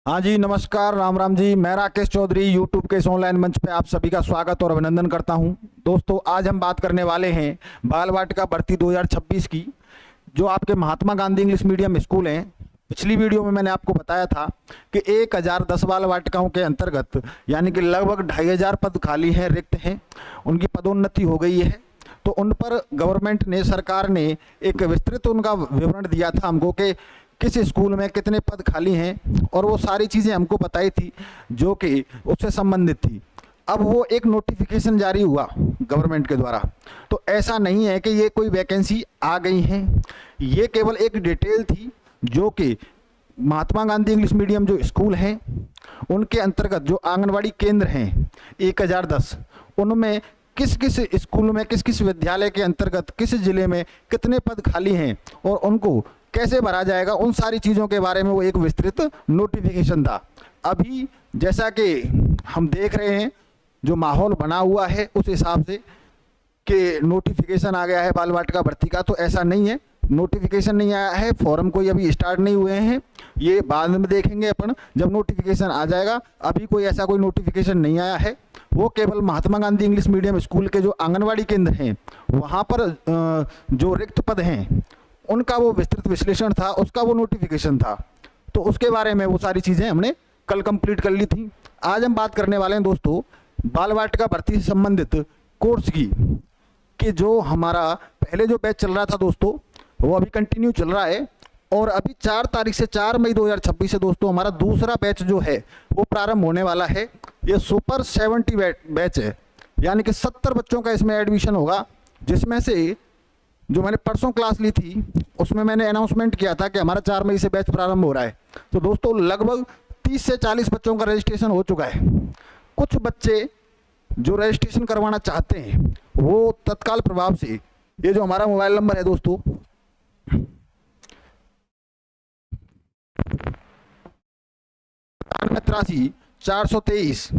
हाँ जी, नमस्कार, राम राम जी। मैं राकेश चौधरी यूट्यूब के इस ऑनलाइन मंच पे आप सभी का स्वागत और अभिनंदन करता हूं। दोस्तों, आज हम बात करने वाले हैं बाल वाटिका भर्ती 2026 की, जो आपके Mahatma Gandhi English medium school हैं। पिछली वीडियो में मैंने आपको बताया था कि 1010 बाल वाटिकाओं के अंतर्गत यानी कि लगभग 2500 पद खाली हैं, रिक्त हैं, उनकी पदोन्नति हो गई है। तो उन पर गवर्नमेंट ने, सरकार ने एक विस्तृत उनका विवरण दिया था हमको कि किस स्कूल में कितने पद खाली हैं, और वो सारी चीज़ें हमको बताई थी जो कि उससे संबंधित थी। अब वो एक नोटिफिकेशन जारी हुआ गवर्नमेंट के द्वारा। तो ऐसा नहीं है कि ये कोई वैकेंसी आ गई हैं, ये केवल एक डिटेल थी जो कि महात्मा गांधी इंग्लिश मीडियम जो स्कूल हैं उनके अंतर्गत जो आंगनवाड़ी केंद्र हैं 1010, उनमें किस किस स्कूल में, किस किस विद्यालय के अंतर्गत, किस जिले में कितने पद खाली हैं और उनको कैसे भरा जाएगा, उन सारी चीज़ों के बारे में वो एक विस्तृत नोटिफिकेशन था। अभी जैसा कि हम देख रहे हैं, जो माहौल बना हुआ है उस हिसाब से कि नोटिफिकेशन आ गया है बाल वाटिका भर्ती का, तो ऐसा नहीं है। नोटिफिकेशन नहीं आया है, फॉर्म कोई अभी स्टार्ट नहीं हुए हैं, ये बाद में देखेंगे अपन जब नोटिफिकेशन आ जाएगा। अभी कोई ऐसा कोई नोटिफिकेशन नहीं आया है। वो केवल Mahatma Gandhi English medium school के जो आंगनवाड़ी केंद्र हैं वहाँ पर जो रिक्त पद हैं उनका वो विस्तृत विश्लेषण था, उसका वो नोटिफिकेशन था। तो उसके बारे में वो सारी चीज़ें हमने कल कंप्लीट कर ली थी। आज हम बात करने वाले हैं दोस्तों बाल वाटिका भर्ती से संबंधित कोर्स की, कि जो हमारा पहले जो बैच चल रहा था दोस्तों वो अभी कंटिन्यू चल रहा है, और अभी 4 तारीख से 4 मई 2026 से दोस्तों हमारा दूसरा बैच जो है वो प्रारंभ होने वाला है। ये सुपर 70 बैच है, यानी कि 70 बच्चों का इसमें एडमिशन होगा, जिसमें से जो मैंने परसों क्लास ली थी उसमें मैंने अनाउंसमेंट किया था कि हमारा 4 मई से बैच प्रारंभ हो रहा है। तो दोस्तों लगभग 30 से 40 बच्चों का रजिस्ट्रेशन हो चुका है। कुछ बच्चे जो रजिस्ट्रेशन करवाना चाहते हैं वो तत्काल प्रभाव से, ये जो हमारा मोबाइल नंबर है दोस्तों 9783 423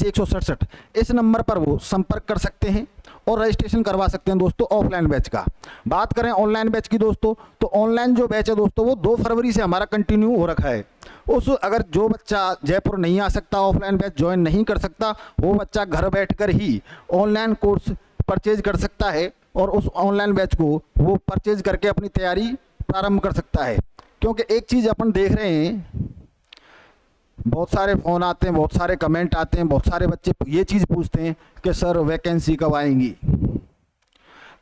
167, इस नंबर पर वो संपर्क कर सकते हैं और रजिस्ट्रेशन करवा सकते हैं दोस्तों ऑफलाइन बैच का। बात करें ऑनलाइन बैच की दोस्तों, तो ऑनलाइन जो बैच है दोस्तों वो 2 फरवरी से हमारा कंटिन्यू हो रखा है। उस अगर जो बच्चा जयपुर नहीं आ सकता, ऑफलाइन बैच ज्वाइन नहीं कर सकता, वो बच्चा घर बैठकर ही ऑनलाइन कोर्स परचेज कर सकता है और उस ऑनलाइन बैच को वो परचेज करके अपनी तैयारी प्रारंभ कर सकता है। क्योंकि एक चीज़ अपन देख रहे हैं, बहुत सारे फ़ोन आते हैं, बहुत सारे कमेंट आते हैं, बहुत सारे बच्चे ये चीज़ पूछते हैं कि सर वैकेंसी कब आएंगी।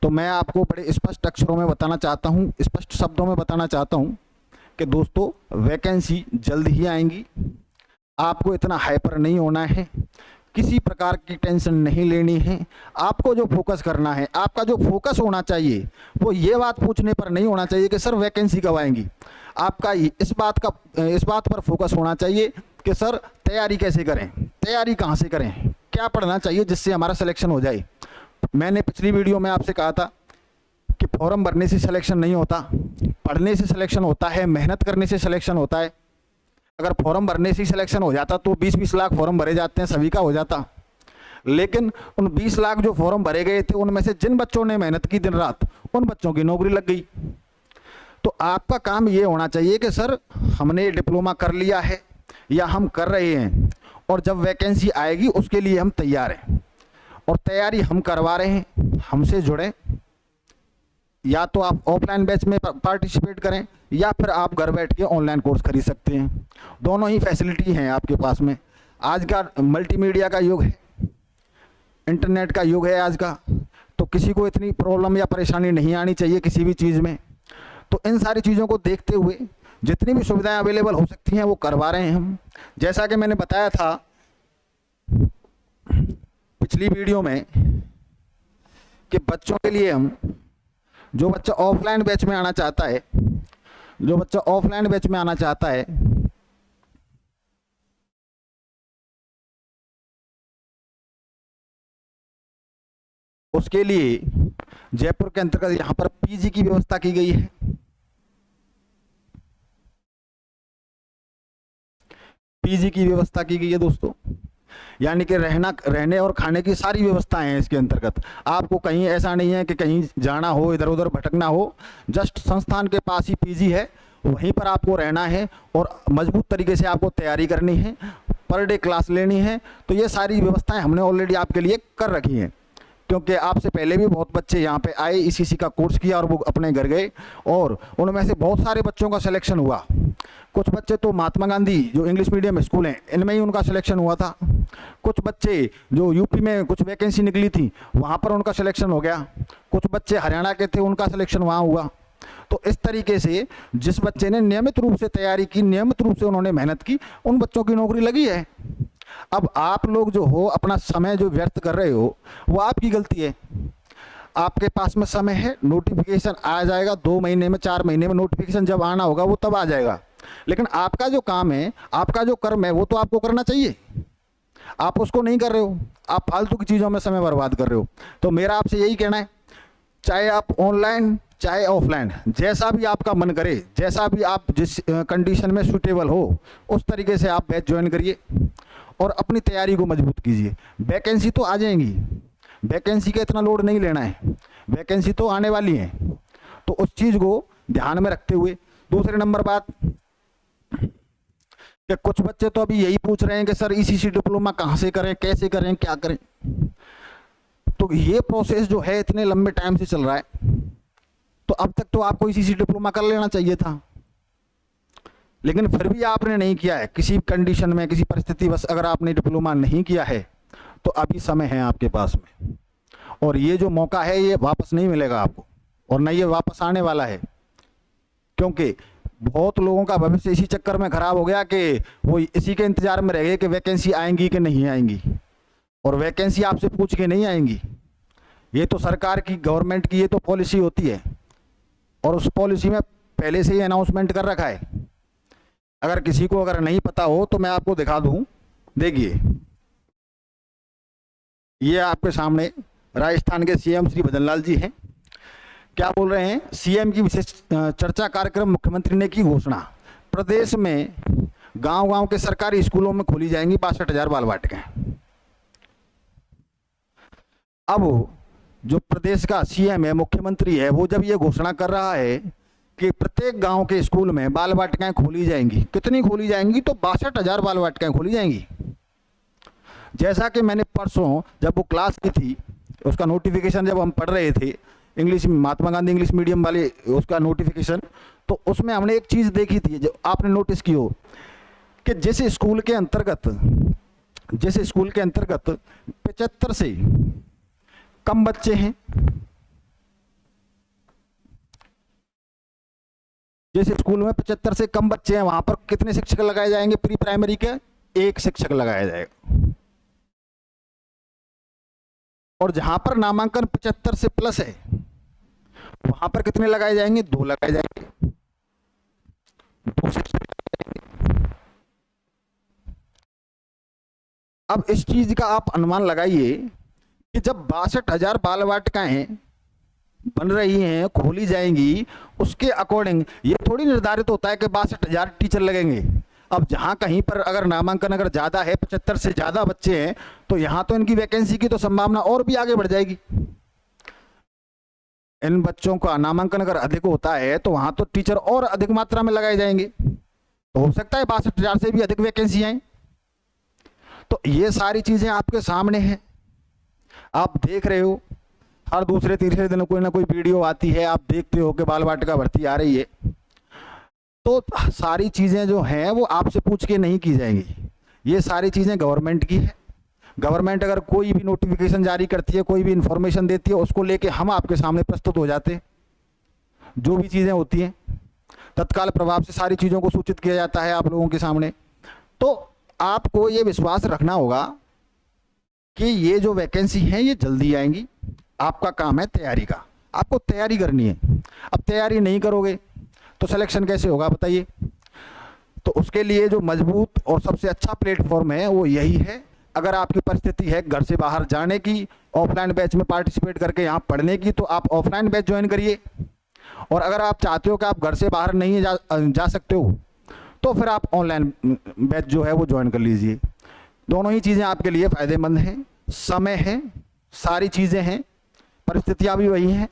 तो मैं आपको बड़े स्पष्ट अक्षरों में बताना चाहता हूँ, स्पष्ट शब्दों में बताना चाहता हूँ कि दोस्तों वैकेंसी जल्द ही आएंगी। आपको इतना हाइपर नहीं होना है, किसी प्रकार की टेंशन नहीं लेनी है। आपको जो फोकस करना है, आपका जो फोकस होना चाहिए वो ये बात पूछने पर नहीं होना चाहिए कि सर वैकेंसी कब आएंगी। आपका इस बात पर फोकस होना चाहिए कि सर तैयारी कैसे करें, तैयारी कहाँ से करें, क्या पढ़ना चाहिए जिससे हमारा सिलेक्शन हो जाए। मैंने पिछली वीडियो में आपसे कहा था कि फॉर्म भरने से सिलेक्शन नहीं होता, पढ़ने से सिलेक्शन होता है, मेहनत करने से सिलेक्शन होता है। अगर फॉर्म भरने से ही सिलेक्शन हो जाता तो 20-20 लाख फॉर्म भरे जाते हैं, सभी का हो जाता। लेकिन उन 20 लाख जो फॉर्म भरे गए थे उनमें से जिन बच्चों ने मेहनत की दिन रात, उन बच्चों की नौकरी लग गई। तो आपका काम ये होना चाहिए कि सर हमने डिप्लोमा कर लिया है या हम कर रहे हैं, और जब वैकेंसी आएगी उसके लिए हम तैयार हैं, और तैयारी हम करवा रहे हैं, हमसे जुड़ें। या तो आप ऑफलाइन बैच में पार्टिसिपेट करें या फिर आप घर बैठ के ऑनलाइन कोर्स खरीद सकते हैं। दोनों ही फैसिलिटी हैं आपके पास में। आज का मल्टीमीडिया का युग है, इंटरनेट का युग है आज का, तो किसी को इतनी प्रॉब्लम या परेशानी नहीं आनी चाहिए किसी भी चीज़ में। तो इन सारी चीज़ों को देखते हुए जितनी भी सुविधाएं अवेलेबल हो सकती हैं वो करवा रहे हैं हम। जैसा कि मैंने बताया था पिछली वीडियो में कि बच्चों के लिए हम, जो बच्चा ऑफलाइन बैच में आना चाहता है, जो बच्चा ऑफलाइन बैच में आना चाहता है उसके लिए जयपुर के अंतर्गत यहाँ पर पीजी की व्यवस्था की गई है। पीजी की व्यवस्था की गई है दोस्तों। यानी कि रहने और खाने की सारी व्यवस्थाएं हैं इसके अंतर्गत। आपको कहीं ऐसा नहीं है कि कहीं जाना हो, इधर उधर भटकना हो। जस्ट संस्थान के पास ही पीजी है, वहीं पर आपको रहना है और मजबूत तरीके से आपको तैयारी करनी है, पर डे क्लास लेनी है। तो ये सारी व्यवस्थाएं हमने ऑलरेडी आपके लिए कर रखी हैं, क्योंकि आपसे पहले भी बहुत बच्चे यहाँ पे आए, ईसीसी का कोर्स किया और वो अपने घर गए, और उनमें से बहुत सारे बच्चों का सिलेक्शन हुआ। कुछ बच्चे तो महात्मा गांधी जो इंग्लिश मीडियम स्कूल हैं इनमें ही उनका सिलेक्शन हुआ था। कुछ बच्चे जो यूपी में कुछ वैकेंसी निकली थी वहाँ पर उनका सिलेक्शन हो गया। कुछ बच्चे हरियाणा के थे, उनका सिलेक्शन वहाँ हुआ। तो इस तरीके से जिस बच्चे ने नियमित रूप से तैयारी की, नियमित रूप से उन्होंने मेहनत की, उन बच्चों की नौकरी लगी है। अब आप लोग जो हो अपना समय जो व्यर्थ कर रहे हो वो आपकी गलती है। आपके पास में समय है, नोटिफिकेशन आ जाएगा 2 महीने में, 4 महीने में नोटिफिकेशन जब आना होगा वो तब आ जाएगा। लेकिन आपका जो काम है, आपका जो कर्म है वो तो आपको करना चाहिए। आप उसको नहीं कर रहे हो, आप फालतू की चीज़ों में समय बर्बाद कर रहे हो। तो मेरा आपसे यही कहना है, चाहे आप ऑनलाइन चाहे ऑफलाइन, जैसा भी आपका मन करे, जैसा भी आप जिस कंडीशन में सूटेबल हो उस तरीके से आप बैच ज्वाइन करिए और अपनी तैयारी को मजबूत कीजिए। वैकेंसी तो आ जाएंगी, वैकेंसी का इतना लोड नहीं लेना है, वैकेंसी तो आने वाली है। तो उस चीज़ को ध्यान में रखते हुए, दूसरे नंबर बात कि कुछ बच्चे तो अभी यही पूछ रहे हैं कि सर ईसीसी डिप्लोमा कहाँ से करें, कैसे करें, क्या करें। तो ये प्रोसेस जो है इतने लंबे टाइम से चल रहा है, तो अब तक तो आपको ईसीसी डिप्लोमा कर लेना चाहिए था, लेकिन फिर भी आपने नहीं किया है। किसी कंडीशन में, किसी परिस्थिति बस अगर आपने डिप्लोमा नहीं किया है तो अभी समय है आपके पास में, और ये जो मौका है ये वापस नहीं मिलेगा आपको, और न ये वापस आने वाला है। क्योंकि बहुत लोगों का भविष्य इसी चक्कर में खराब हो गया कि वो इसी के इंतजार में रह गए कि वैकेंसी आएंगी कि नहीं आएंगी, और वैकेंसी आपसे पूछ के नहीं आएंगी। ये तो सरकार की, गवर्नमेंट की ये तो पॉलिसी होती है, और उस पॉलिसी में पहले से ही अनाउंसमेंट कर रखा है। अगर किसी को अगर नहीं पता हो तो मैं आपको दिखा दूं, देखिए ये आपके सामने राजस्थान के सीएम श्री भजनलाल जी हैं। क्या बोल रहे हैं? सीएम की विशेष चर्चा कार्यक्रम, मुख्यमंत्री ने की घोषणा, प्रदेश में गांव-गांव के सरकारी स्कूलों में खोली जाएंगी 62,000 बाल वाटिकाएं। अब जो प्रदेश का सीएम है, मुख्यमंत्री है, वो जब ये घोषणा कर रहा है कि प्रत्येक गांव के स्कूल में बाल वाटिकाएं खोली जाएंगी, कितनी खोली जाएंगी? तो 62,000 बाल वाटिकाएं खोली जाएंगी। जैसा कि मैंने परसों जब वो क्लास की थी, उसका नोटिफिकेशन जब हम पढ़ रहे थे, English, Mahatma Gandhi English medium वाले उसका नोटिफिकेशन, तो उसमें हमने एक चीज़ देखी थी जो आपने नोटिस की हो कि जिस स्कूल के अंतर्गत 75 से कम बच्चे हैं, जिस स्कूल में 75 से कम बच्चे हैं वहां पर कितने शिक्षक लगाए जाएंगे? प्री प्राइमरी के 1 शिक्षक लगाया जाएगा। और जहां पर नामांकन 75 से प्लस है वहां पर कितने लगाए जाएंगे? 2 लगाए जाएंगे, 2 शिक्षक लगाए जाएंगे। अब इस चीज का आप अनुमान लगाइए कि जब 62,000 बाल वाटिकाएं बन रही हैं, खोली जाएंगी, उसके अकॉर्डिंग ये थोड़ी निर्धारित होता है कि 62,000 टीचर लगेंगे। अब जहां कहीं पर अगर नामांकन अगर ज्यादा है, 75 से ज्यादा बच्चे हैं, तो यहां तो इनकी वैकेंसी की तो संभावना और भी आगे बढ़ जाएगी। इन बच्चों का नामांकन अगर अधिक होता है तो वहां तो टीचर और अधिक मात्रा में लगाए जाएंगे, तो हो सकता है 62,000 से भी अधिक वैकेंसी आए। तो ये सारी चीजें आपके सामने हैं, आप देख रहे हो। हर दूसरे तीसरे दिन कोई ना कोई वीडियो आती है, आप देखते हो कि बाल वाटिका भर्ती आ रही है। तो सारी चीज़ें जो हैं वो आपसे पूछ के नहीं की जाएंगी, ये सारी चीज़ें गवर्नमेंट की है। गवर्नमेंट अगर कोई भी नोटिफिकेशन जारी करती है, कोई भी इंफॉर्मेशन देती है, उसको लेके हम आपके सामने प्रस्तुत हो जाते हैं। जो भी चीज़ें होती हैं तत्काल प्रभाव से सारी चीज़ों को सूचित किया जाता है आप लोगों के सामने। तो आपको ये विश्वास रखना होगा कि ये जो वैकेंसी है ये जल्दी आएंगी। आपका काम है तैयारी का, आपको तैयारी करनी है। अब तैयारी नहीं करोगे तो सिलेक्शन कैसे होगा बताइए? तो उसके लिए जो मजबूत और सबसे अच्छा प्लेटफॉर्म है वो यही है। अगर आपकी परिस्थिति है घर से बाहर जाने की, ऑफलाइन बैच में पार्टिसिपेट करके यहाँ पढ़ने की, तो आप ऑफलाइन बैच ज्वाइन करिए। और अगर आप चाहते हो कि आप घर से बाहर नहीं जा सकते हो, तो फिर आप ऑनलाइन बैच जो है वो ज्वाइन कर लीजिए। दोनों ही चीज़ें आपके लिए फ़ायदेमंद हैं। समय है, सारी चीज़ें हैं, परिस्थितियाँ भी वही हैं।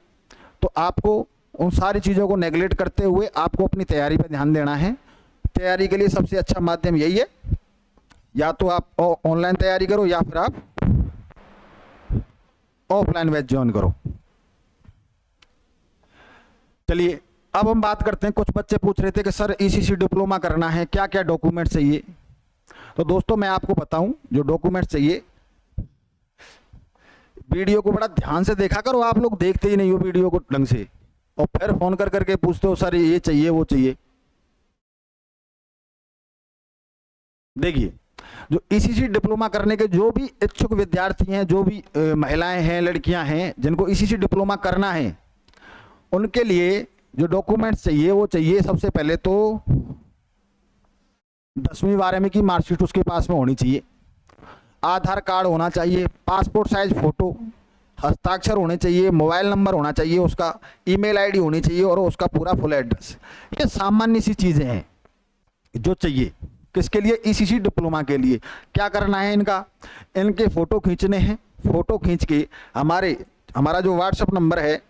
तो आपको उन सारी चीज़ों को नेगलेक्ट करते हुए आपको अपनी तैयारी पर ध्यान देना है। तैयारी के लिए सबसे अच्छा माध्यम यही है, या तो आप ऑनलाइन तैयारी करो या फिर आप ऑफलाइन बैच ज्वाइन करो। चलिए अब हम बात करते हैं, कुछ बच्चे पूछ रहे थे कि सर ईसीसी डिप्लोमा करना है, क्या क्या डॉक्यूमेंट चाहिए। तो दोस्तों मैं आपको बताऊं जो डॉक्यूमेंट चाहिए, वीडियो को बड़ा ध्यान से देखा करो, आप लोग देखते ही नहीं हो वीडियो को ढंग से, और फिर फोन कर करके पूछते हो सर ये चाहिए वो चाहिए। देखिए, जो ईसीसी डिप्लोमा करने के जो भी इच्छुक विद्यार्थी हैं, जो भी महिलाएं हैं, लड़कियां हैं जिनको ईसीसी डिप्लोमा करना है, उनके लिए जो डॉक्यूमेंट्स चाहिए वो चाहिए सबसे पहले तो 10वीं 12वीं की मार्कशीट उसके पास में होनी चाहिए, आधार कार्ड होना चाहिए, पासपोर्ट साइज फोटो, हस्ताक्षर होने चाहिए, मोबाइल नंबर होना चाहिए उसका, ईमेल आईडी होनी चाहिए और उसका पूरा फुल एड्रेस। ये सामान्य सी चीज़ें हैं जो चाहिए किसके लिए, ईसीसी डिप्लोमा के लिए। क्या करना है इनका, इनके फ़ोटो खींचने हैं। फ़ोटो खींच के हमारा जो व्हाट्सएप नंबर है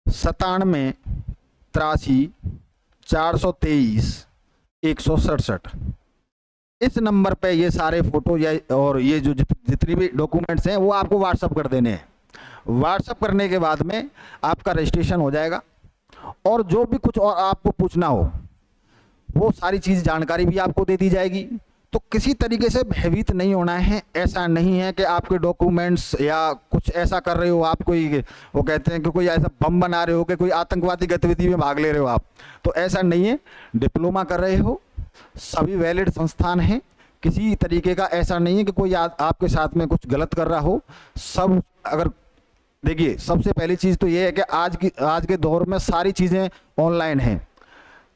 97 83 423 167, इस नंबर पे ये सारे फोटो या और ये जो जितनी भी डॉक्यूमेंट्स हैं वो आपको व्हाट्सअप कर देने हैं। व्हाट्सअप करने के बाद में आपका रजिस्ट्रेशन हो जाएगा, और जो भी कुछ और आपको पूछना हो वो सारी चीज़ जानकारी भी आपको दे दी जाएगी। तो किसी तरीके से भयभीत नहीं होना है। ऐसा नहीं है कि आपके डॉक्यूमेंट्स या कुछ ऐसा कर रहे हो आप, कोई वो कहते हैं कि कोई ऐसा बम बना रहे हो कि कोई आतंकवादी गतिविधि में भाग ले रहे हो आप, तो ऐसा नहीं है। डिप्लोमा कर रहे हो, सभी वैलिड संस्थान हैं, किसी तरीके का ऐसा नहीं है कि कोई आपके साथ में कुछ गलत कर रहा हो। सब अगर देखिए, सबसे पहली चीज़ तो ये है कि आज के दौर में सारी चीज़ें ऑनलाइन हैं।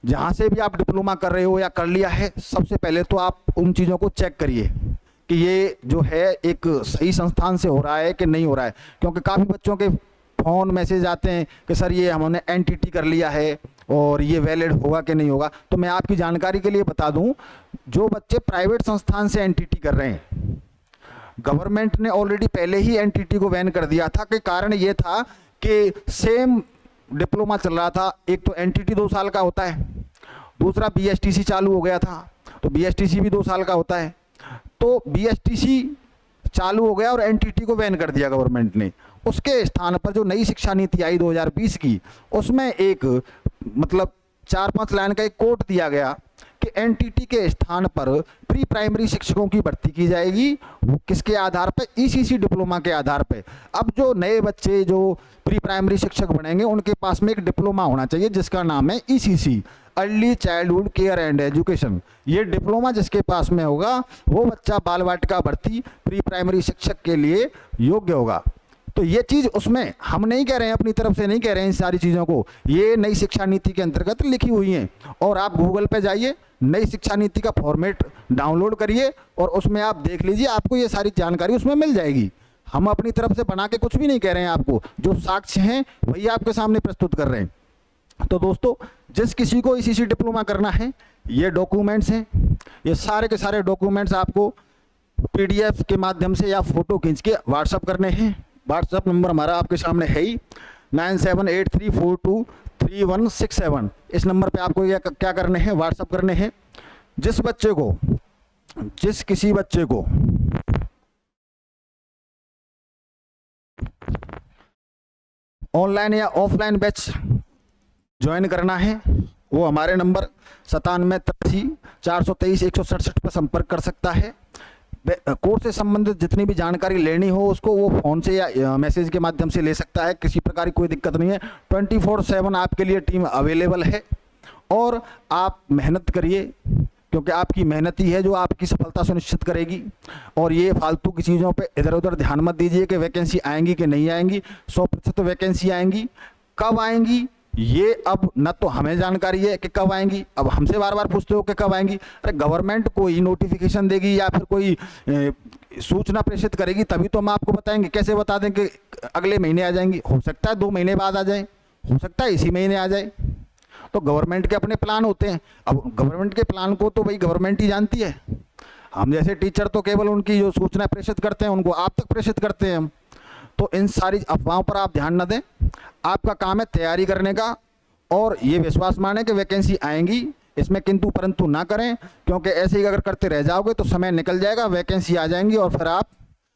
जहाँ से भी आप डिप्लोमा कर रहे हो या कर लिया है, सबसे पहले तो आप उन चीज़ों को चेक करिए कि ये जो है एक सही संस्थान से हो रहा है कि नहीं हो रहा है। क्योंकि काफ़ी बच्चों के फ़ोन मैसेज आते हैं कि सर ये हमने एनटीटी कर लिया है और ये वैलिड होगा कि नहीं होगा। तो मैं आपकी जानकारी के लिए बता दूं, जो बच्चे प्राइवेट संस्थान से एनटीटी कर रहे हैं, गवर्नमेंट ने ऑलरेडी पहले ही एनटीटी को बैन कर दिया था। कि कारण ये था कि सेम डिप्लोमा चल रहा था, एक तो एनटीटी 2 साल का होता है, दूसरा बीएसटीसी चालू हो गया था, तो बीएसटीसी भी 2 साल का होता है। तो बीएसटीसी चालू हो गया और एनटीटी को बैन कर दिया गवर्नमेंट ने। उसके स्थान पर जो नई शिक्षा नीति आई 2020 की, उसमें एक मतलब 4-5 लाइन का एक कोट दिया गया कि एनटीटी के स्थान पर प्री प्राइमरी शिक्षकों की भर्ती की जाएगी। वो किसके आधार पर, ईसीसी डिप्लोमा के आधार पर। अब जो नए बच्चे जो प्री प्राइमरी शिक्षक बनेंगे उनके पास में एक डिप्लोमा होना चाहिए जिसका नाम है ECC, early childhood care and education. ये डिप्लोमा जिसके पास में होगा वो बच्चा बाल वाटिका भर्ती प्री प्राइमरी शिक्षक के लिए योग्य होगा। तो ये चीज़ उसमें हम नहीं कह रहे हैं, अपनी तरफ से नहीं कह रहे हैं इन सारी चीज़ों को, ये नई शिक्षा नीति के अंतर्गत लिखी हुई हैं। और आप गूगल पे जाइए, नई शिक्षा नीति का फॉर्मेट डाउनलोड करिए और उसमें आप देख लीजिए, आपको ये सारी जानकारी उसमें मिल जाएगी। हम अपनी तरफ से बना के कुछ भी नहीं कह रहे हैं, आपको जो साक्ष्य हैं वही आपके सामने प्रस्तुत कर रहे हैं। तो दोस्तों, जिस किसी को ईसीसी डिप्लोमा करना है, ये डॉक्यूमेंट्स हैं, ये सारे के सारे डॉक्यूमेंट्स आपको पीडीएफ के माध्यम से या फोटो खींच के व्हाट्सअप करने हैं। व्हाट्सएप नंबर हमारा आपके सामने है ही, 9783423167। इस नंबर पे आपको क्या करने हैं, व्हाट्सएप करने हैं। जिस किसी बच्चे को ऑनलाइन या ऑफलाइन बैच ज्वाइन करना है, वो हमारे नंबर 97 83 423 167 पर संपर्क कर सकता है। कोर्स से संबंधित जितनी भी जानकारी लेनी हो उसको वो फ़ोन से या मैसेज के माध्यम से ले सकता है। किसी प्रकार की कोई दिक्कत नहीं है। 24/7 आपके लिए टीम अवेलेबल है। और आप मेहनत करिए, क्योंकि आपकी मेहनत ही है जो आपकी सफलता सुनिश्चित करेगी। और ये फालतू की चीज़ों पे इधर उधर ध्यान मत दीजिए कि वैकेंसी आएंगी कि नहीं आएंगी। 100% वैकेंसी आएंगी। कब आएंगी ये अब न तो हमें जानकारी है कि कब आएंगी, अब हमसे बार बार पूछते हो कि कब आएंगी। अरे गवर्नमेंट कोई नोटिफिकेशन देगी या फिर कोई सूचना प्रेषित करेगी तभी तो हम आपको बताएंगे। कैसे बता दें कि अगले महीने आ जाएंगी? हो सकता है 2 महीने बाद आ जाए, हो सकता है इसी महीने आ जाए। तो गवर्नमेंट के अपने प्लान होते हैं। अब गवर्नमेंट के प्लान को तो भाई गवर्नमेंट ही जानती है, हम जैसे टीचर तो केवल उनकी जो सूचना प्रेषित करते हैं उनको आप तक प्रेषित करते हैं हम। तो इन सारी अफवाहों पर आप ध्यान न दें, आपका काम है तैयारी करने का और ये विश्वास माने कि वैकेंसी आएंगी, इसमें किंतु परंतु ना करें, क्योंकि ऐसे ही अगर करते रह जाओगे तो समय निकल जाएगा, वैकेंसी आ जाएंगी और फिर आप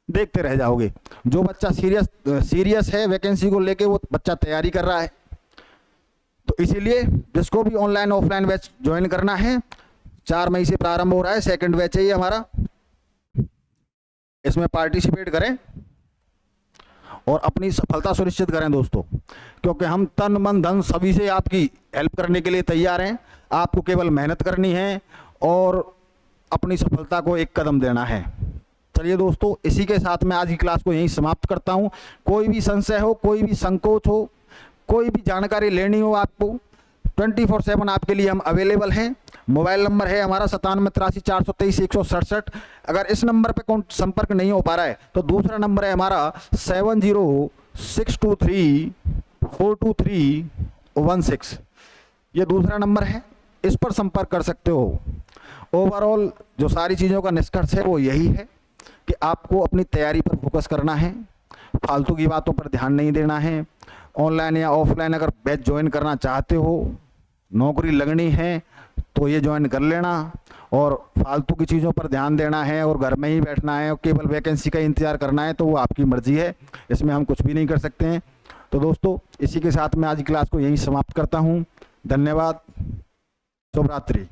देखते रह जाओगे। जो बच्चा सीरियस है वैकेंसी को लेके, वो बच्चा तैयारी कर रहा है। तो इसीलिए जिसको भी ऑनलाइन ऑफलाइन बैच ज्वाइन करना है, 4 मई से प्रारंभ हो रहा है, सेकंड बैच है ये हमारा, इसमें पार्टिसिपेट करें और अपनी सफलता सुनिश्चित करें दोस्तों, क्योंकि हम तन मन धन सभी से आपकी हेल्प करने के लिए तैयार हैं। आपको केवल मेहनत करनी है और अपनी सफलता को एक कदम देना है। चलिए दोस्तों, इसी के साथ मैं आज की क्लास को यहीं समाप्त करता हूं। कोई भी संशय हो, कोई भी संकोच हो, कोई भी जानकारी लेनी हो आपको, 24/7 आपके लिए हम अवेलेबल हैं। मोबाइल नंबर है हमारा 9783 423 167। अगर इस नंबर पे संपर्क नहीं हो पा रहा है तो दूसरा नंबर है हमारा 7062342316। ये दूसरा नंबर है, इस पर संपर्क कर सकते हो। ओवरऑल जो सारी चीज़ों का निष्कर्ष है वो यही है कि आपको अपनी तैयारी पर फोकस करना है, फालतू की बातों पर ध्यान नहीं देना है। ऑनलाइन या ऑफलाइन अगर बैच ज्वाइन करना चाहते हो, नौकरी लगनी है तो ये ज्वाइन कर लेना, और फालतू की चीज़ों पर ध्यान देना है और घर में ही बैठना है और केवल वैकेंसी का इंतज़ार करना है तो वो आपकी मर्जी है, इसमें हम कुछ भी नहीं कर सकते हैं। तो दोस्तों, इसी के साथ मैं आज की क्लास को यहीं समाप्त करता हूँ। धन्यवाद, शुभ रात्रि।